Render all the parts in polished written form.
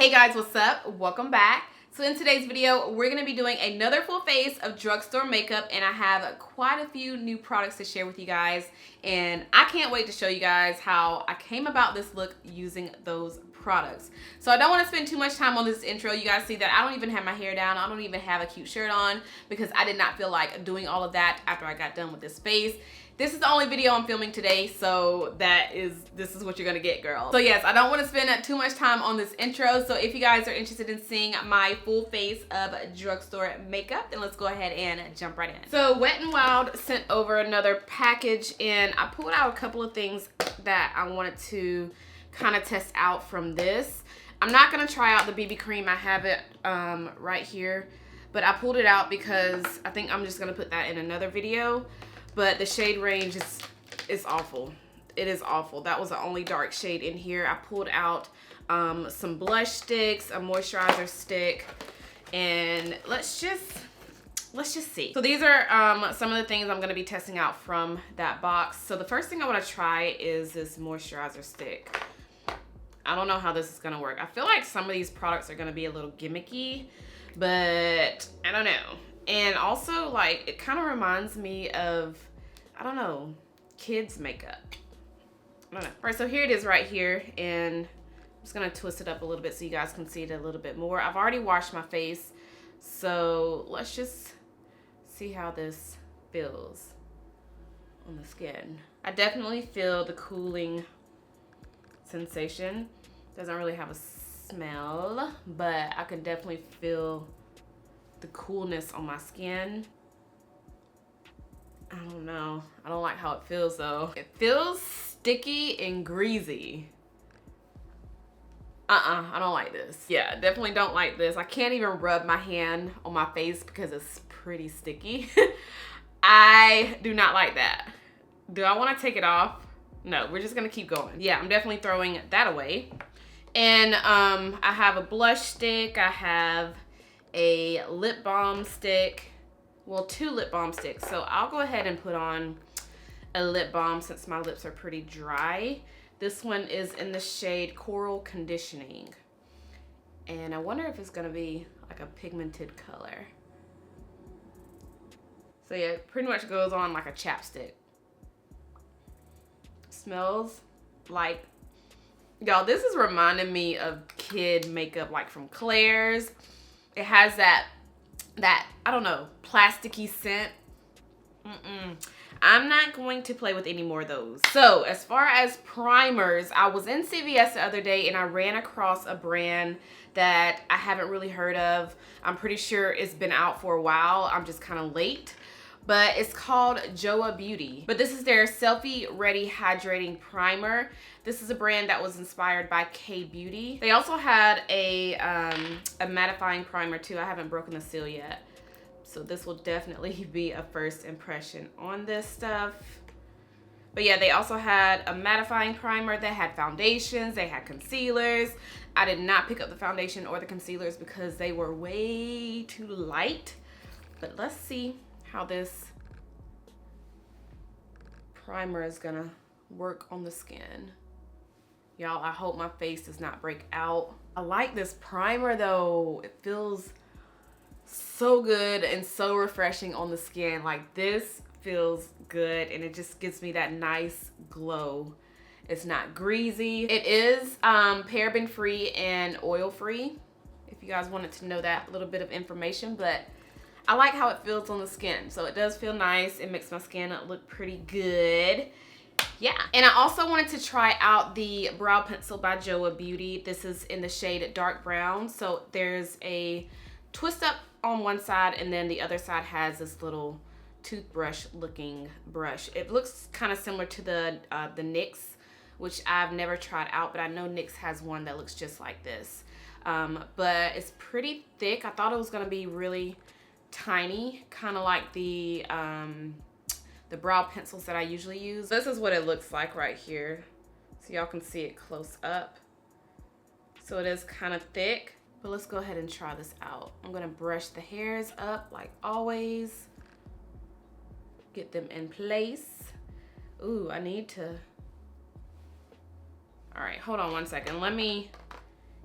Hey guys, what's up? Welcome back. So in today's video, we're going to be doing another full face of drugstore makeup, and I have quite a few new products to share with you guys, and I can't wait to show you guys how I came about this look using those products. So I don't want to spend too much time on this intro. You guys see that I don't even have my hair down. I don't even have a cute shirt on because I did not feel like doing all of that after I got done with this face. This is the only video I'm filming today, so this is what you're gonna get, girl. So yes, I don't want to spend too much time on this intro, so if you guys are interested in seeing my full face of drugstore makeup, then let's go ahead and jump right in. So Wet n Wild sent over another package, and I pulled out a couple of things that I wanted to kind of test out from this. I'm not gonna try out the BB cream. I have it right here, but I pulled it out because I think I'm just gonna put that in another video. But the shade range is awful. It is awful. That was the only dark shade in here. I pulled out some blush sticks, a moisturizer stick, and let's just see. So these are some of the things I'm gonna be testing out from that box. So the first thing I wanna try is this moisturizer stick. I don't know how this is gonna work. I feel like some of these products are gonna be a little gimmicky, but I don't know. And also, like, it kind of reminds me of, I don't know, kids makeup. I don't know. All right, so here it is right here, and I'm just gonna twist it up a little bit so you guys can see it a little bit more. I've already washed my face, so let's just see how this feels on the skin. I definitely feel the cooling sensation. Doesn't really have a smell, but I can definitely feel the coolness on my skin. I don't know. I don't like how it feels though. It feels sticky and greasy. I don't like this. Yeah, definitely don't like this. I can't even rub my hand on my face because it's pretty sticky. I do not like that. Do I want to take it off? No, we're just gonna keep going. Yeah, I'm definitely throwing that away. And I have a blush stick. I have a lip balm stick, well, 2 lip balm sticks. So I'll go ahead and put on a lip balm since my lips are pretty dry. This one is in the shade Coral Conditioning, and I wonder if it's gonna be like a pigmented color. So yeah, it pretty much goes on like a chapstick. Smells like, y'all, this is reminding me of kid makeup, like from Claire's. It has that I don't know, plasticky scent. I'm not going to play with any more of those. So as far as primers, I was in CVS the other day and I ran across a brand that I haven't really heard of. I'm pretty sure it's been out for a while. I'm just kind of late. But it's called Joah Beauty. But this is their Selfie Ready Hydrating Primer. This is a brand that was inspired by K-Beauty. They also had a mattifying primer too. I haven't broken the seal yet. So this will definitely be a first impression on this stuff. But yeah, they also had a mattifying primer. They had foundations, they had concealers. I did not pick up the foundation or the concealers because they were way too light. But let's see how this primer is gonna work on the skin. Y'all, I hope my face does not break out. I like this primer though. It feels so good and so refreshing on the skin. Like, this feels good and it just gives me that nice glow. It's not greasy. It is paraben free and oil free, if you guys wanted to know that little bit of information. But I like how it feels on the skin. So it does feel nice. It makes my skin look pretty good. Yeah. And I also wanted to try out the brow pencil by Joah Beauty. This is in the shade Dark Brown. So there's a twist up on one side, and then the other side has this little toothbrush looking brush. It looks kind of similar to the NYX, which I've never tried out, but I know NYX has one that looks just like this. But it's pretty thick. I thought it was gonna be really tiny, kind of like the brow pencils that I usually use. This is what it looks like right here, so y'all can see it close up. So it is kind of thick, but let's go ahead and try this out. I'm gonna brush the hairs up like always, get them in place. Ooh, I need to, all right, hold on one second. Let me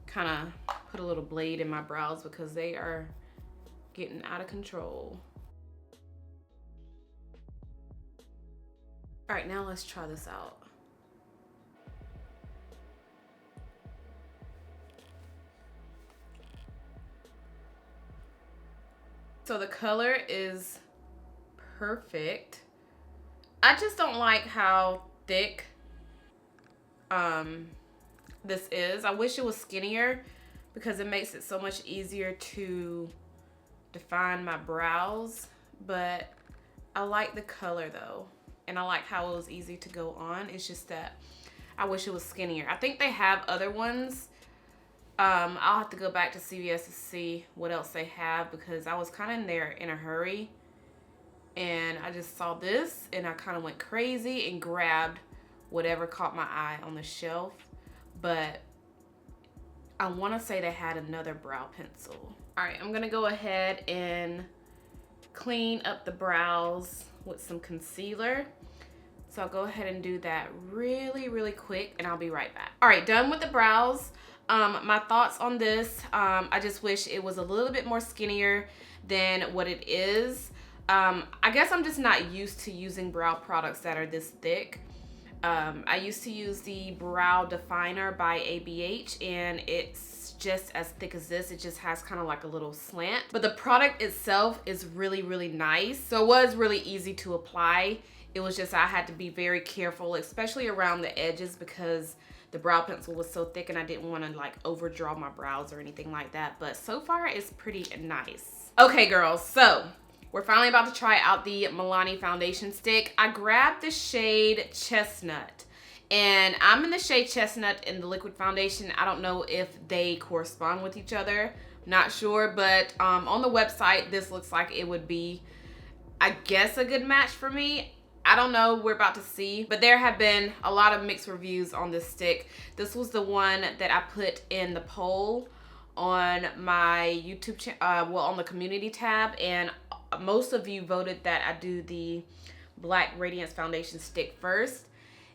kind of put a little blade in my brows because they are getting out of control. All right, now let's try this out. So the color is perfect. I just don't like how thick this is. I wish it was skinnier because it makes it so much easier to define my brows, but I like the color though, and I like how it was easy to go on. It's just that I wish it was skinnier. I think they have other ones. I'll have to go back to CVS to see what else they have because I was kind of in there in a hurry and I just saw this and I kind of went crazy and grabbed whatever caught my eye on the shelf. But I want to say they had another brow pencil. All right, I'm gonna go ahead and clean up the brows with some concealer. So I'll go ahead and do that really quick and I'll be right back. All right, done with the brows. My thoughts on this, I just wish it was a little bit more skinnier than what it is. I guess I'm just not used to using brow products that are this thick. I used to use the Brow Definer by ABH and it's just as thick as this. It just has kind of like a little slant. But the product itself is really nice. So it was really easy to apply. It was just I had to be very careful, especially around the edges because the brow pencil was so thick and I didn't want to like overdraw my brows or anything like that. But so far it's pretty nice. Okay girls, so we're finally about to try out the Milani foundation stick. I grabbed the shade Chestnut and I'm in the shade Chestnut in the liquid foundation. I don't know if they correspond with each other, not sure, but on the website this looks like it would be, I guess, a good match for me. I don't know, we're about to see, but there have been a lot of mixed reviews on this stick. This was the one that I put in the poll on my YouTube channel, well, on the community tab, and most of you voted that I do the Black Radiance foundation stick first,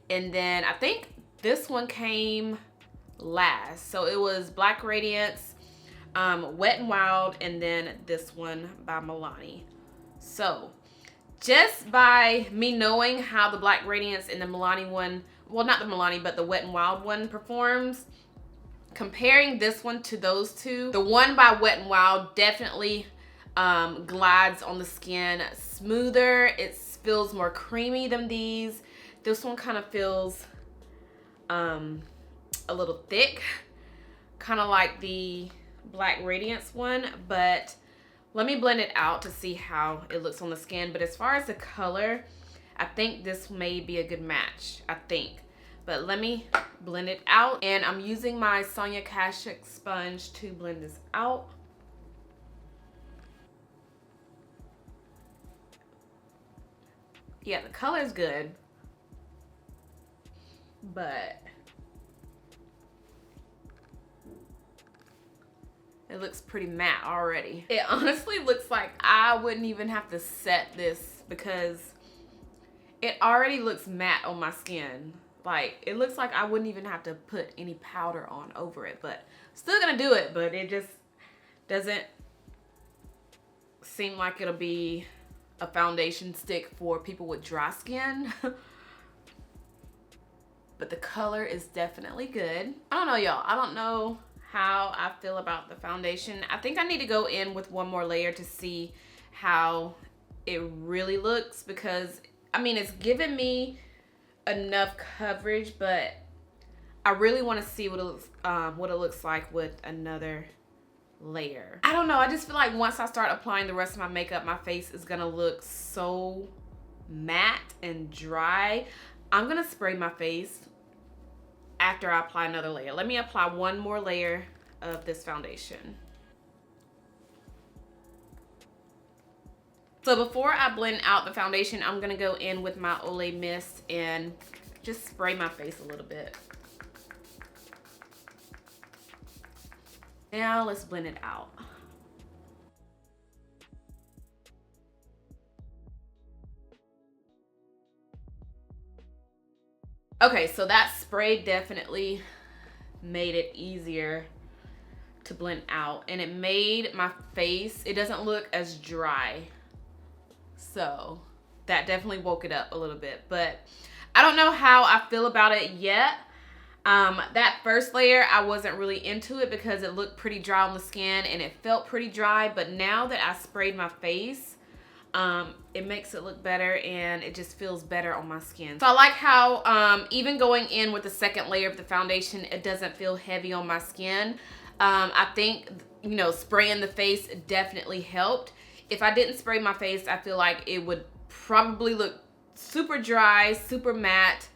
and then I think this one came last. So it was Black Radiance, Wet n Wild, and then this one by Milani. So just by me knowing how the Black Radiance and the Milani one, well, not the Milani, but the Wet n Wild one performs, comparing this one to those two, the one by Wet n Wild definitely glides on the skin smoother. It feels more creamy than these. This one kind of feels a little thick, kind of like the Black Radiance one, but let me blend it out to see how it looks on the skin. But as far as the color, I think this may be a good match, I think. But let me blend it out. And I'm using my Sonia Kashuk sponge to blend this out. Yeah, the color is good, but it looks pretty matte already. It honestly looks like I wouldn't even have to set this because it already looks matte on my skin. Like, it looks like I wouldn't even have to put any powder on over it, but still gonna do it, but it just doesn't seem like it'll be a foundation stick for people with dry skin. But the color is definitely good. I don't know, y'all. I don't know how I feel about the foundation. I think I need to go in with one more layer to see how it really looks, because I mean, it's giving me enough coverage, but I really want to see what it looks like with another layer. I don't know, I just feel like once I start applying the rest of my makeup, my face is gonna look so matte and dry. I'm gonna spray my face after I apply another layer. Let me apply one more layer of this foundation. So before I blend out the foundation, I'm gonna go in with my Olay Mist and just spray my face a little bit. Now let's blend it out. Okay, so that spray definitely made it easier to blend out, and it made my face, it doesn't look as dry. So that definitely woke it up a little bit, but I don't know how I feel about it yet. That first layer, I wasn't really into it because it looked pretty dry on the skin and it felt pretty dry, but now that I sprayed my face, it makes it look better and it just feels better on my skin. So I like how even going in with the second layer of the foundation, it doesn't feel heavy on my skin. I think, you know, spraying the face definitely helped. If I didn't spray my face, I feel like it would probably look super dry, super matte,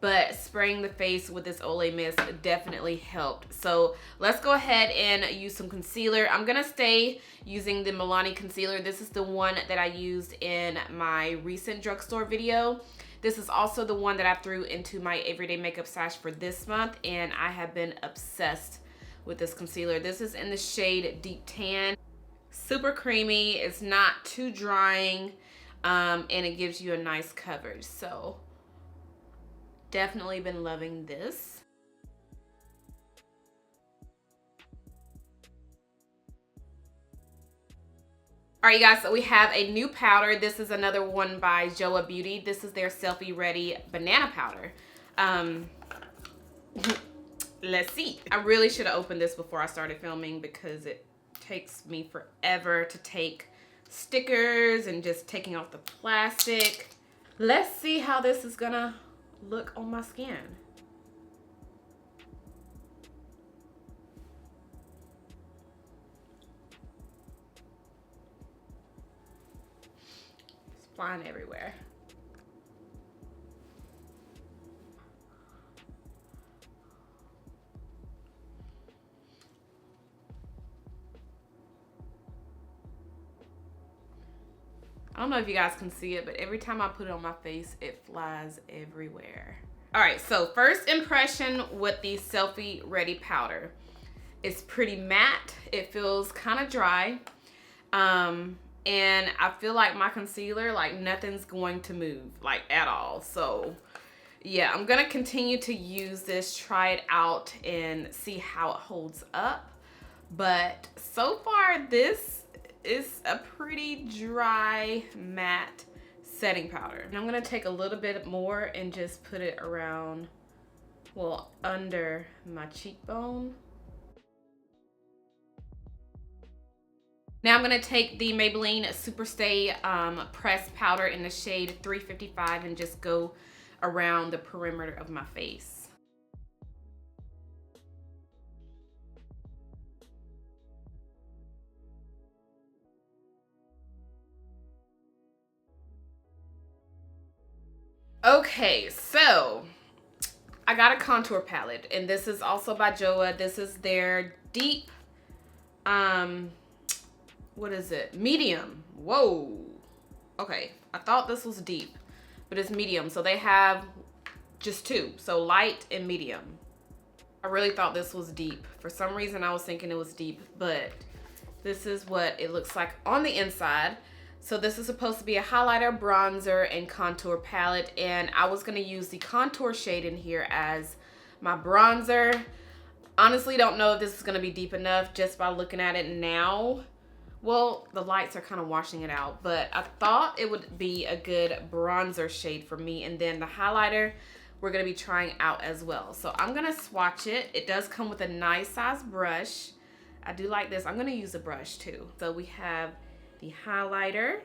but spraying the face with this Olay Mist definitely helped. So let's go ahead and use some concealer. I'm gonna stay using the Milani concealer. This is the one that I used in my recent drugstore video. This is also the one that I threw into my everyday makeup stash for this month, and I have been obsessed with this concealer. This is in the shade Deep Tan. Super creamy, it's not too drying, and it gives you a nice coverage. So definitely been loving this. All right, you guys, so we have a new powder. This is another one by Joah Beauty. This is their Selfie Ready Banana Powder. Let's see. I really should have opened this before I started filming because it takes me forever to take stickers and just taking off the plastic. Let's see how this is gonna look on my skin. It's flying everywhere. I don't know if you guys can see it, but every time I put it on my face, it flies everywhere. All right, so first impression with the Selfie Ready powder. It's pretty matte. It feels kind of dry. And I feel like my concealer, like nothing's going to move, like at all. So yeah, I'm gonna continue to use this, try it out and see how it holds up. But so far, this is a pretty dry matte setting powder. And I'm gonna take a little bit more and just put it around, well, under my cheekbone. Now I'm gonna take the Maybelline Superstay pressed powder in the shade 355 and just go around the perimeter of my face. Okay, so I got a contour palette, and this is also by Joah. This is their deep, what is it? Medium. Whoa. Okay, I thought this was deep, but it's medium. So they have just two, so light and medium. I really thought this was deep. For some reason, I was thinking it was deep, but this is what it looks like on the inside. So this is supposed to be a highlighter, bronzer, and contour palette, and I was gonna use the contour shade in here as my bronzer. Honestly, don't know if this is gonna be deep enough just by looking at it now. Well, the lights are kind of washing it out, but I thought it would be a good bronzer shade for me, and then the highlighter we're gonna be trying out as well. So I'm gonna swatch it. It does come with a nice size brush. I do like this. I'm gonna use a brush too. So we have the highlighter,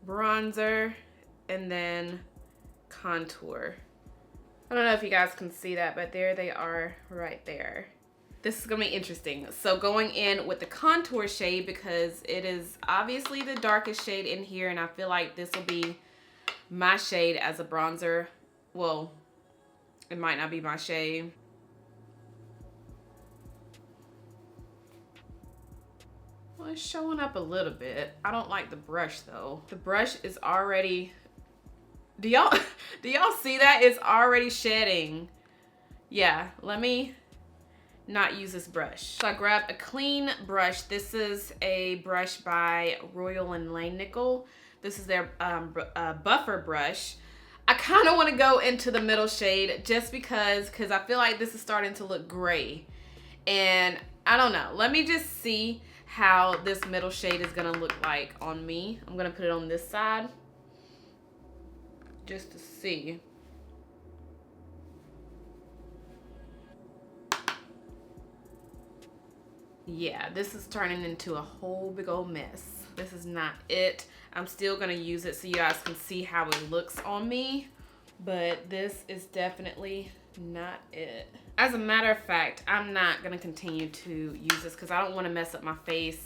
bronzer, and then contour. I don't know if you guys can see that, but there they are right there. This is gonna be interesting. So going in with the contour shade, because it is obviously the darkest shade in here, and I feel like this will be my shade as a bronzer. Well, it might not be my shade. Well, it's showing up a little bit. I don't like the brush though. The brush is already, do y'all see that? It's already shedding. Yeah, let me not use this brush. So I grabbed a clean brush. This is a brush by Royal & Langnickel. This is their buffer brush. I kind of want to go into the middle shade just because I feel like this is starting to look gray. And I don't know. Let me just see how this middle shade is going to look like on me. I'm going to put it on this side just to see. Yeah, this is turning into a whole big old mess. This is not it. I'm still gonna use it so you guys can see how it looks on me, but this is definitely not it. As a matter of fact, I'm not gonna continue to use this because I don't want to mess up my face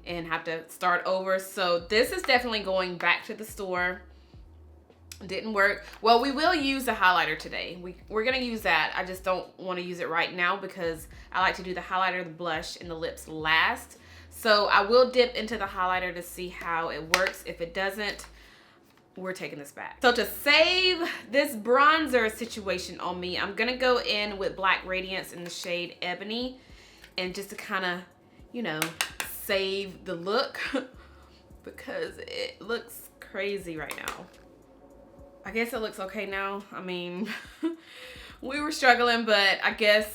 and have to start over. So this is definitely going back to the store. Didn't work. Well, we will use the highlighter today. We're gonna use that. I just don't want to use it right now because I like to do the highlighter, the blush, and the lips last. So I will dip into the highlighter to see how it works. If it doesn't, we're taking this back. So to save this bronzer situation on me, I'm gonna go in with Black Radiance in the shade Ebony, and just to kind of, you know, save the look because it looks crazy right now. I guess it looks okay now. I mean, we were struggling, but I guess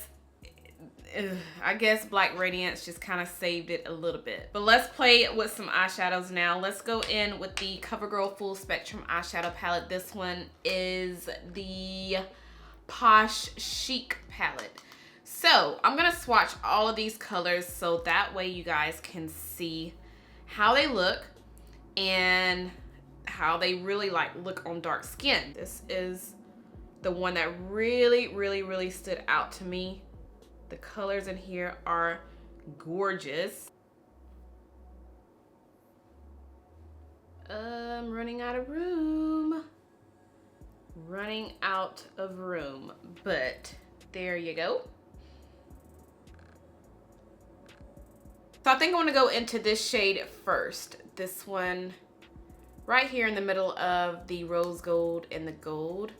Black Radiance just kind of saved it a little bit. But let's play with some eyeshadows now. Let's go in with the Covergirl Full Spectrum Eyeshadow Palette. This one is the Posh Chic palette. So I'm gonna swatch all of these colors so that way you guys can see how they look and how they really like look on dark skin. This is the one that really stood out to me. The colors in here are gorgeous. I'm running out of room. Running out of room, but there you go. So I think I want to go into this shade first. This one right here in the middle of the rose gold and the gold.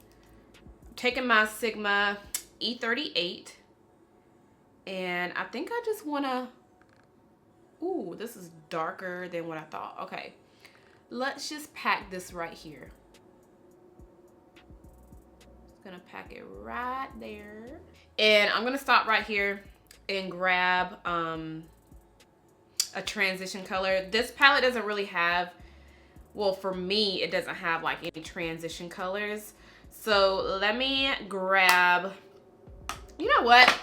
I'm taking my Sigma E38, and I think I just want to, ooh, this is darker than what I thought. Okay, let's just pack this right here. Just gonna pack it right there. And I'm gonna stop right here and grab a transition color. This palette doesn't really have, well, for me, it doesn't have like any transition colors. So let me grab, you know what?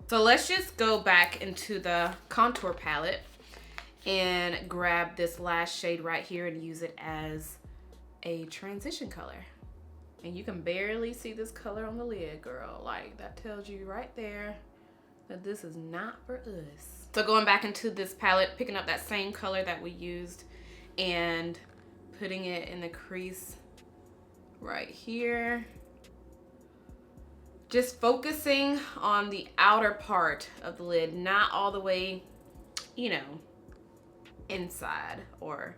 So let's just go back into the contour palette and grab this last shade right here and use it as a transition color. And you can barely see this color on the lid, girl. Like, that tells you right there that this is not for us. So going back into this palette, picking up that same color that we used and putting it in the crease right here. Just focusing on the outer part of the lid, not all the way, you know, inside or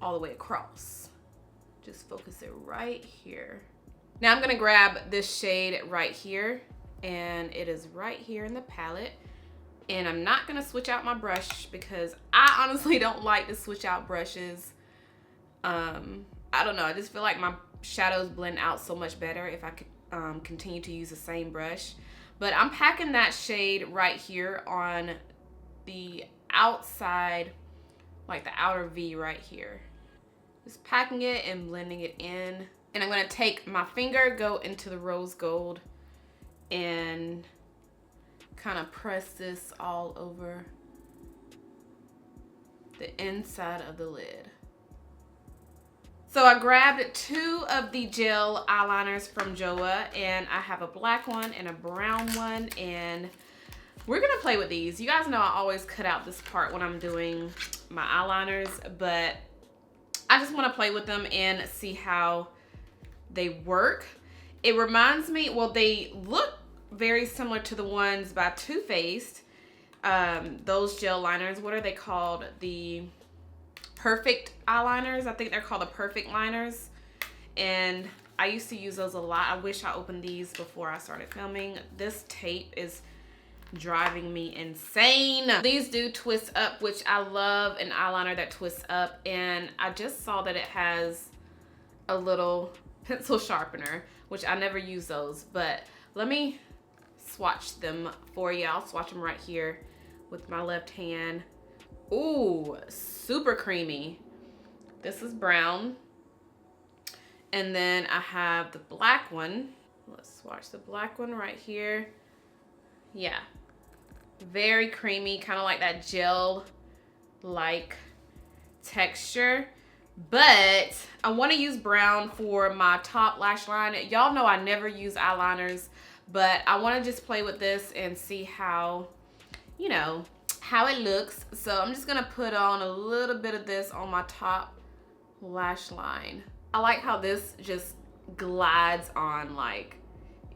all the way across. Just focus it right here. Now I'm gonna grab this shade right here, and it is right here in the palette. And I'm not gonna switch out my brush because I honestly don't like to switch out brushes. I don't know, I just feel like my shadows blend out so much better if I could continue to use the same brush. But I'm packing that shade right here on the outside, like the outer V right here. Just packing it and blending it in. And I'm gonna take my finger, go into the rose gold, and kind of press this all over the inside of the lid. So I grabbed 2 of the gel eyeliners from Joah, and I have a black one and a brown one, and we're gonna play with these. You guys know I always cut out this part when I'm doing my eyeliners, but I just want to play with them and see how they work. It reminds me, well, they look very similar to the ones by Too Faced. Those gel liners, what are they called? The Perfect eyeliners. I think they're called the Perfect liners. And I used to use those a lot. I wish I opened these before I started filming. This tape is driving me insane. These do twist up, which I love an eyeliner that twists up. And I just saw that it has a little pencil sharpener, which I never use those, but let me swatch them for you. I'll swatch them right here with my left hand. Ooh, super creamy. This is brown. And then I have the black one. Let's swatch the black one right here. Yeah, very creamy, kind of like that gel-like texture. But I want to use brown for my top lash line. Y'all know I never use eyeliners, but I want to just play with this and see how, you know, how it looks. So I'm just going to put on a little bit of this on my top lash line. I like how this just glides on, like,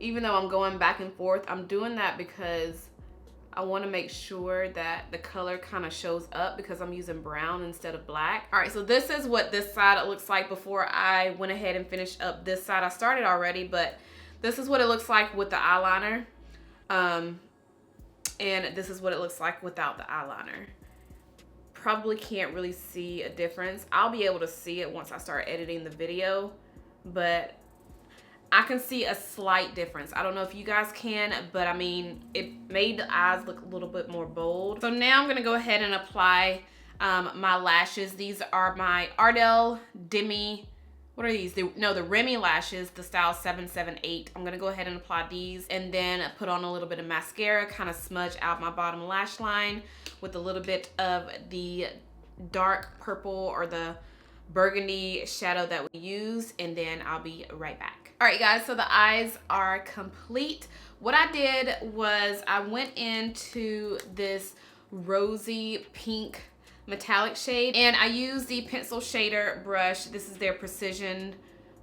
even though I'm going back and forth, I'm doing that because I want to make sure that the color kind of shows up because I'm using brown instead of black. All right, so this is what this side looks like before I went ahead and finished up this side. I started already, but this is what it looks like with the eyeliner. And this is what it looks like without the eyeliner. Probably can't really see a difference. I'll be able to see it once I start editing the video, but I can see a slight difference. I don't know if you guys can, but I mean, it made the eyes look a little bit more bold. So now I'm gonna go ahead and apply my lashes. These are my Ardell Demi, what are these? The Remy lashes, the style 778. I'm gonna go ahead and apply these and then put on a little bit of mascara, kind of smudge out my bottom lash line with a little bit of the dark purple or the burgundy shadow that we use, and then I'll be right back. All right, guys, so the eyes are complete. What I did was I went into this rosy pink metallic shade, and I used the pencil shader brush. This is their precision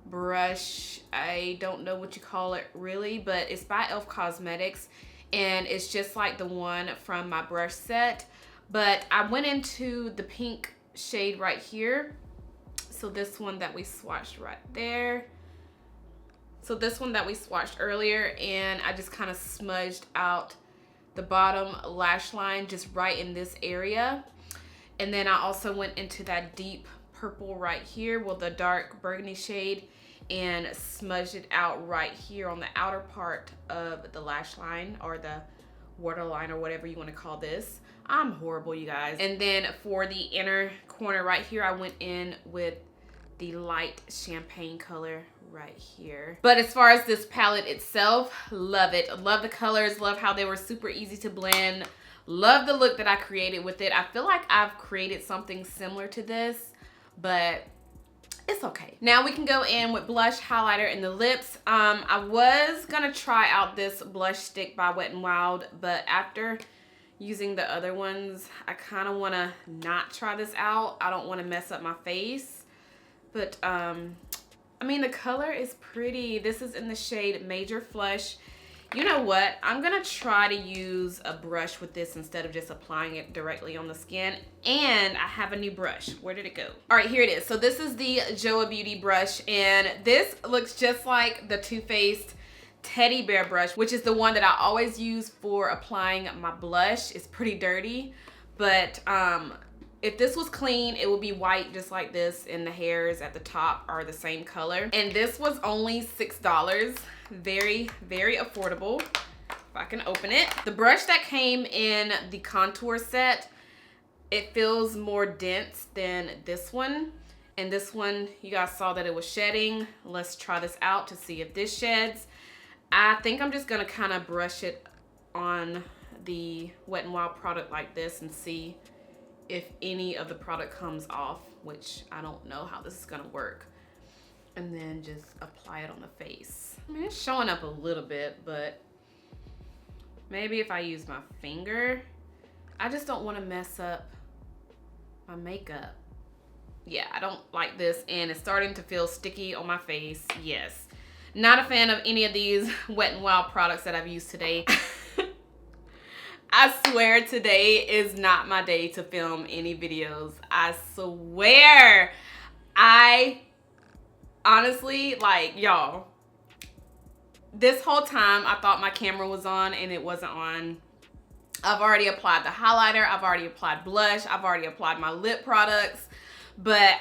brush. I don't know what you call it really, but it's by e.l.f. Cosmetics, and it's just like the one from my brush set. But I went into the pink shade right here. So this one that we swatched right there. So this one that we swatched earlier, and I just kind of smudged out the bottom lash line just right in this area. And then I also went into that deep purple right here, well, the dark burgundy shade, and smudged it out right here on the outer part of the lash line, or the waterline, or whatever you want to call this. I'm horrible, you guys. And then for the inner corner right here, I went in with the light champagne color right here. But as far as this palette itself, love it. Love the colors, love how they were super easy to blend. Love the look that I created with it. I feel like I've created something similar to this, but it's okay. Now we can go in with blush, highlighter, and the lips. I was gonna try out this blush stick by Wet n Wild, but after using the other ones, I kind of want to not try this out. I don't want to mess up my face. But, I mean, the color is pretty. This is in the shade Major Flush. You know what? I'm going to try to use a brush with this instead of just applying it directly on the skin. And I have a new brush. Where did it go? All right, here it is. So this is the Joah Beauty brush. And this looks just like the Too Faced Teddy Bear brush, which is the one that I always use for applying my blush. It's pretty dirty. But, if this was clean, it would be white just like this, and the hairs at the top are the same color. And this was only $6. Very, very affordable. If I can open it. The brush that came in the contour set, it feels more dense than this one. And this one, you guys saw that it was shedding. Let's try this out to see if this sheds. I think I'm just gonna kind of brush it on the Wet n Wild product like this and see if any of the product comes off, which I don't know how this is gonna work. And then just apply it on the face. I mean, it's showing up a little bit, but maybe if I use my finger. I just don't wanna mess up my makeup. Yeah, I don't like this, and it's starting to feel sticky on my face. Yes, not a fan of any of these Wet n Wild products that I've used today. I swear today is not my day to film any videos. I swear. I honestly, like, y'all, this whole time I thought my camera was on and it wasn't on. I've already applied the highlighter. I've already applied blush. I've already applied my lip products. But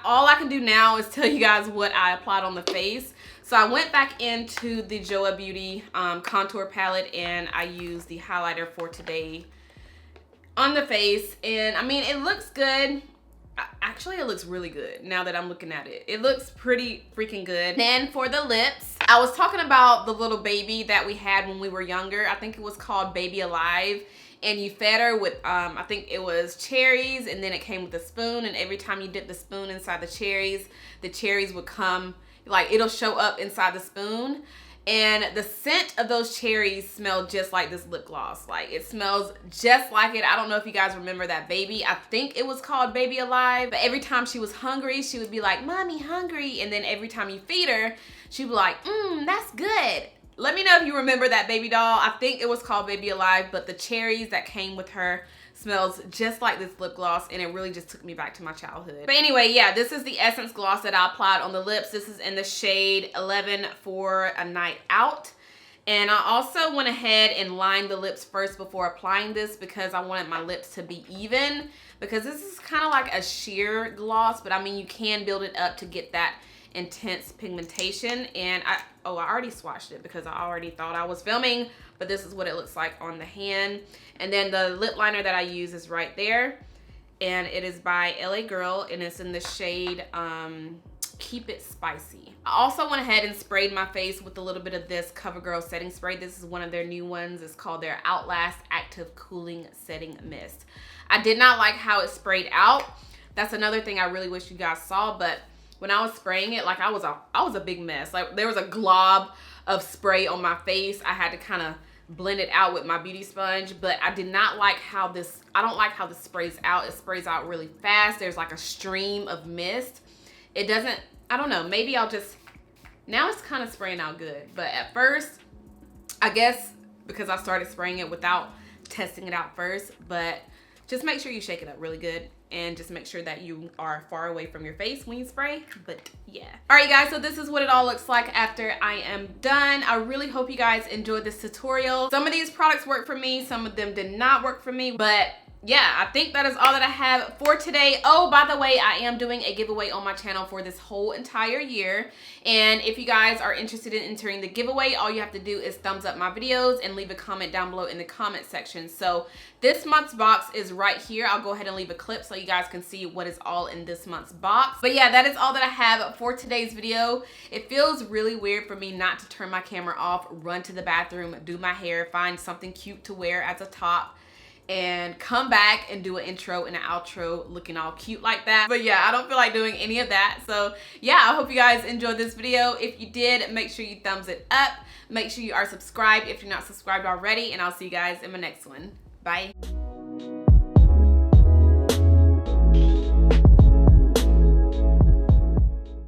all I can do now is tell you guys what I applied on the face. So I went back into the Joah Beauty contour palette, and I used the highlighter for today on the face. And I mean, it looks good. Actually, it looks really good now that I'm looking at it. It looks pretty freaking good. Then for the lips, I was talking about the little baby that we had when we were younger. I think it was called Baby Alive. And you fed her with, I think it was cherries, and then it came with a spoon. And every time you dip the spoon inside the cherries would come, like it'll show up inside the spoon. And the scent of those cherries smell just like this lip gloss. Like, it smells just like it. I don't know if you guys remember that baby. I think it was called Baby Alive. But every time she was hungry, she would be like, Mommy, hungry. And then every time you feed her, she'd be like, that's good. Let me know if you remember that baby doll. I think it was called Baby Alive, but the cherries that came with her smells just like this lip gloss, and it really just took me back to my childhood. But anyway, yeah, this is the Essence gloss that I applied on the lips. This is in the shade 11 for a night out. And I also went ahead and lined the lips first before applying this because I wanted my lips to be even, because this is kind of like a sheer gloss, but I mean, you can build it up to get that intense pigmentation. And I already swatched it because I already thought I was filming, but this is what it looks like on the hand. And then the lip liner that I use is right there, and it is by LA Girl, and it's in the shade Keep It Spicy. I also went ahead and sprayed my face with a little bit of this Covergirl setting spray. This is one of their new ones. It's called their Outlast Active Cooling Setting Mist. I did not like how it sprayed out. That's another thing I really wish you guys saw, but when I was spraying it, like I was a big mess. Like, there was a glob of spray on my face. I had to kind of blend it out with my beauty sponge, but I did not like how this, I don't like how this sprays out. It sprays out really fast. There's like a stream of mist. It doesn't, I don't know, maybe I'll just, now it's kind of spraying out good. But at first, I guess because I started spraying it without testing it out first, but just make sure you shake it up really good, and just make sure that you are far away from your face when you spray. But yeah. All right, guys, so this is what it all looks like after I am done. I really hope you guys enjoyed this tutorial. Some of these products worked for me, some of them did not work for me, but yeah, I think that is all that I have for today. Oh, by the way, I am doing a giveaway on my channel for this whole entire year. And if you guys are interested in entering the giveaway, all you have to do is thumbs up my videos and leave a comment down below in the comment section. So this month's box is right here. I'll go ahead and leave a clip so you guys can see what is all in this month's box. But yeah, that is all that I have for today's video. It feels really weird for me not to turn my camera off, run to the bathroom, do my hair, find something cute to wear as a top, and come back and do an intro and an outro looking all cute like that. But yeah, I don't feel like doing any of that. So yeah, I hope you guys enjoyed this video. If you did, make sure you thumbs it up. Make sure you are subscribed if you're not subscribed already, and I'll see you guys in my next one. Bye.